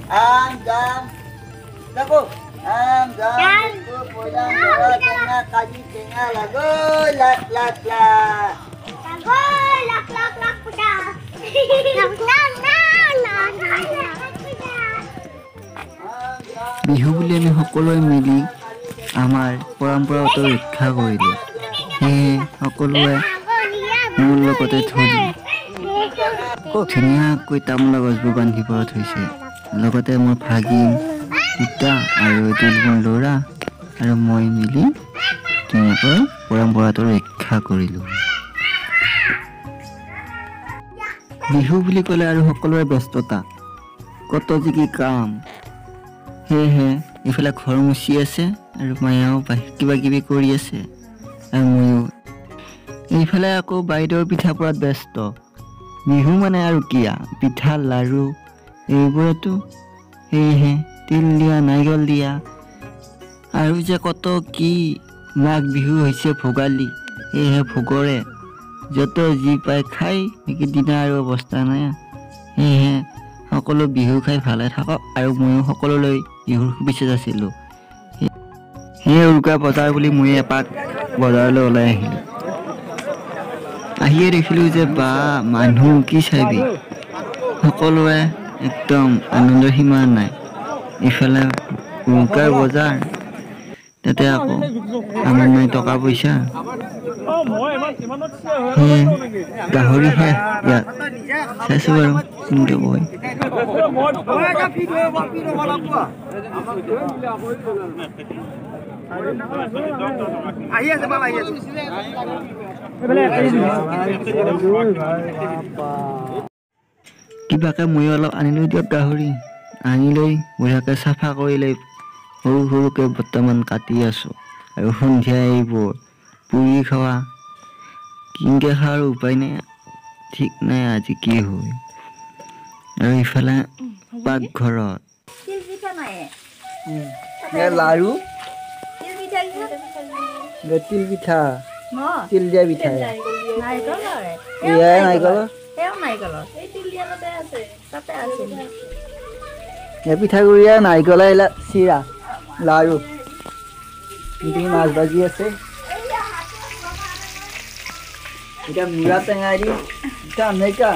Am jam. Lagu. Am jam. Pulang bola tengah kaji tengah lagu lak lak lak. Lagu lak lak lak puja. Lak lak lak lak puja. Bihu বুলি আমি সকলোৱে মিলি আমাৰ পৰম্পৰাগত ৰক্ষা কৰিলোঁ। সেয়ে সকলোৱে মোৰ লগতে ধৰি ধুনীয়াকৈ তামোলা গছবোৰ বান্ধিব থৈছে। লগতে মোৰ ভাগিন দুটা আৰু এইটো মোৰ ল'ৰা আৰু মই মিলি ধুনীয়াকৈ পৰম্পৰাটো ৰক্ষা কৰিলোঁ। বিহু বুলি ক'লে আৰু সকলোৰে ব্যস্ততা, কত যি কি কাম। সেয়েহে এইফালে ঘৰ মুচি আছে আৰু মায়েও কিবা কিবি কৰি আছে আৰু ময়ো এইফালে আকৌ বাইদেউৰ পিঠা পৰাত ব্যস্ত। বিহু মানে আৰু কিয়া পিঠা লাড়ু এইবোৰতো। সেয়েহে তিল দিয়া নাৰিকল দিয়া আৰু যে কত কি। মাঘ বিহু হৈছে ভোগালী, সেয়েহে ভোগৰে যত যি পাই খাই সেইকেইদিনা আৰু অৱস্থা নাই। সেয়েহে সকলো বিহু খাই ভালে থাকক আৰু ময়ো সকলোলৈ বিহুৰ শুভেচ্ছা যাচিলোঁ। সেয়ে উৰুকা বজাৰ বুলি মই এপাক বজাৰলৈ ওলাই আহিলোঁ। আহিয়ে দেখিলোঁ যে বা মানুহ কি চাবি, সকলোৱে একদম আনন্দৰ সীমা নাই। ইফালে উৰুকাৰ বজাৰ, তাতে আকৌ আমাৰ নাই টকা পইচা। সেয়ে গাহৰি শেষ ইয়াত চাইছোঁ বাৰু কিন্তু বৈ কিবাকে ময়ো অলপ আনিলৈ দিয়ক গাহৰি। আনি লৈ বঢ়িয়াকৈ চাফা কৰি লৈ সৰু সৰুকৈ বৰ্তমান কাটি আছোঁ। আৰু সন্ধিয়া এইবোৰ পুৰি খোৱা কিনকৈ খোৱাৰ উপায় নাই, ঠিক নাই আজি কি হয়। আৰু ইফালে পাকঘৰত লাড়ু তিল পিঠা তিল দিয়া পিঠা পিঠাগুড়ি আৰু নাৰিকল চিৰা লাড়ু মাছ ভাজি আছে। এতিয়া মূৰা টেঙাই দি এনেকা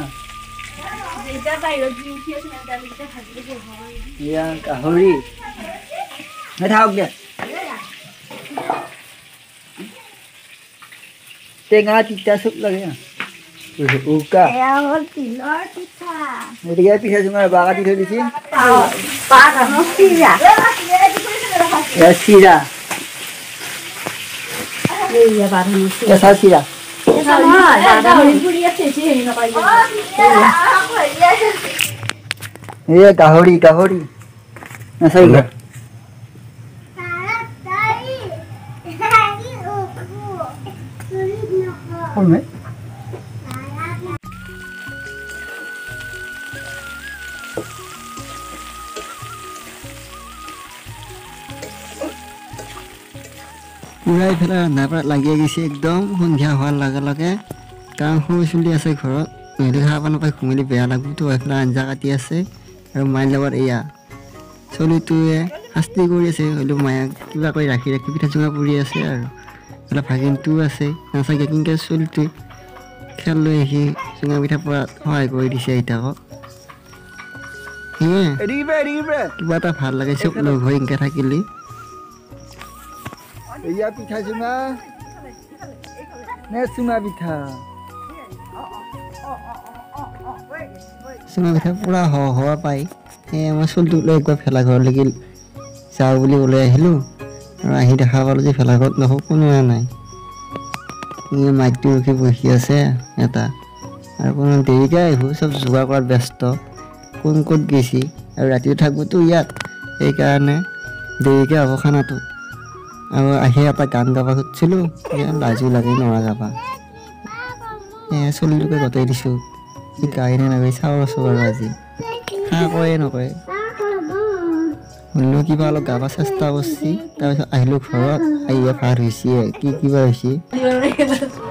গাহৰি থাকক দে টেঙা তিতা চুপ লাগে উকা গতিকে পিঠা চুঙাৰ বাঁহ কাটি থৈ দিছে চিৰা কেঁচা চিৰা গাহৰি গাহৰি নাচাৰিবা পুৰা ইফালে ৰন্ধা বঢ়াত লাগি গৈছে একদম সন্ধিয়া হোৱাৰ লগে লগে। কাৰণ সৰু চলি আছে ঘৰত, সিহঁতে খাব নাপায় ঘুমিলে বেয়া লাগিবতো। এইফালে আঞ্জা কাটি আছে আৰু মাৰ লগত এয়া চলিটোৱে শাস্তি কৰি আছে। হ'লেও মায়াক কিবা কৰি ৰাখি ৰাখি পিঠা চুঙা পুৰি আছে। আৰু এইফালে ভাগিনটোও আছে নাচাগে কিনকৈ চলিটোৱে খেল লৈ আহি চুঙা পিঠা পৰাত সহায় কৰি দিছে আইতাকক। সেয়ে কিবা এটা ভাল লাগে চব লগ হৈ এনেকৈ থাকিলে। এয়া পিঠা চুঙা নে চুঙা পিঠা চুঙা পিঠা পুৰা হোৱা পাই। সেয়ে আমাৰ চলটোক লৈ একবাৰ ভেলাঘৰলৈকে যাওঁ বুলি ওলাই আহিলোঁ। আৰু আহি দেখা পালোঁ যে ভেলাঘৰত দেখোঁ কোনো নাই। মাইকটো ৰখি বহি আছে এটা আৰু কোনো দেৰিকৈ আহিব, চব যোগাৰ কৰাত ব্যস্ত। কোন ক'ত গৈছে আৰু ৰাতিও থাকিবতো ইয়াত, সেইকাৰণে দেৰিকৈ হ'ব খানাটো। আৰু আহি এটা গান গাব খুজিছিলোঁ, লাজো লাগে নৰা গাবা। চলিটোকে গতাই দিছোঁ গাই নে নাগাই চাওঁ আছোঁ আৰু আজি খা কয়ে নকয়। হ'লেও কিবা অলপ গাব চেষ্টা কৰিছে। তাৰপিছত আহিলোঁ ঘৰত, আহিয়ে ভাত হৈছে কি কিবা হৈছে।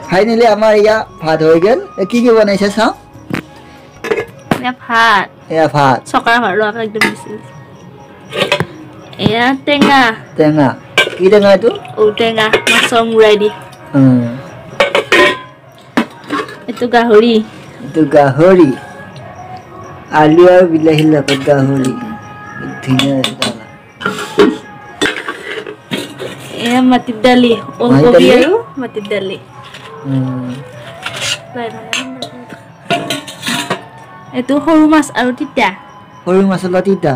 ফাইনেলি আমাৰ ইয়াত ভাত হৈ গ'ল। কি কি বনাইছে চাওঁ এয়া ভাত এয়া ভাত চকাৰ ভাত লোৱাকে একদম বেছি এয়া টেঙা টেঙা কি টেঙা এইটো ঔটেঙা মাছৰ মূৰাই দি এইটো গাহৰি আলু আৰু বিলাহীৰ লগত গাহৰি ধুনীয়া এয়া মাটিৰ দালি ওলকবি আৰু মাটিৰ দালি এইটো সৰু মাছ আৰু তিতা সৰু মাছৰ লগত তিতা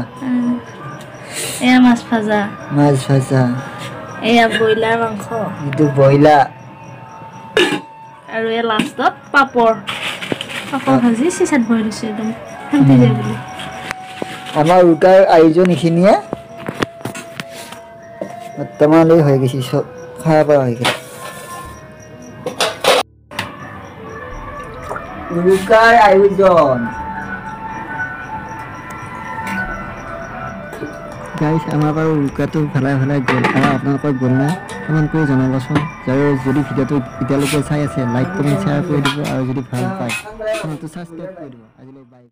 এয়া মাছ ভাজা এয়া ব্ৰইলাৰ মাংস এইটো ব্ৰইলাৰ আৰু এয়া লাষ্টত পাপৰ ভাজি চিচাত ভৰাই দিছো একদম শান্তি যায় বুলি আমাৰ উৰুকাৰ আয়োজন এইখিনিয়ে বৰ্তমানলৈ হৈ গৈছে চব খাব পৰা হৈ গৈছে উৰুকাৰ আয়োজন গাইজ আমাৰ বাৰু উৰুকাটো ভেলাই গ'ল আৰু আপোনালোকৰ গ'ল নাই কমেণ্ট কৰি জনাবচোন আৰু যদি ভিডিঅ'টো এতিয়ালৈকে চাই আছে লাইক কমেণ্ট শ্বেয়াৰ কৰি দিব আৰু যদি ভাল পায় চেনেলটো ছাবস্ক্ৰাইব কৰি দিব আজিলৈ বাই বাই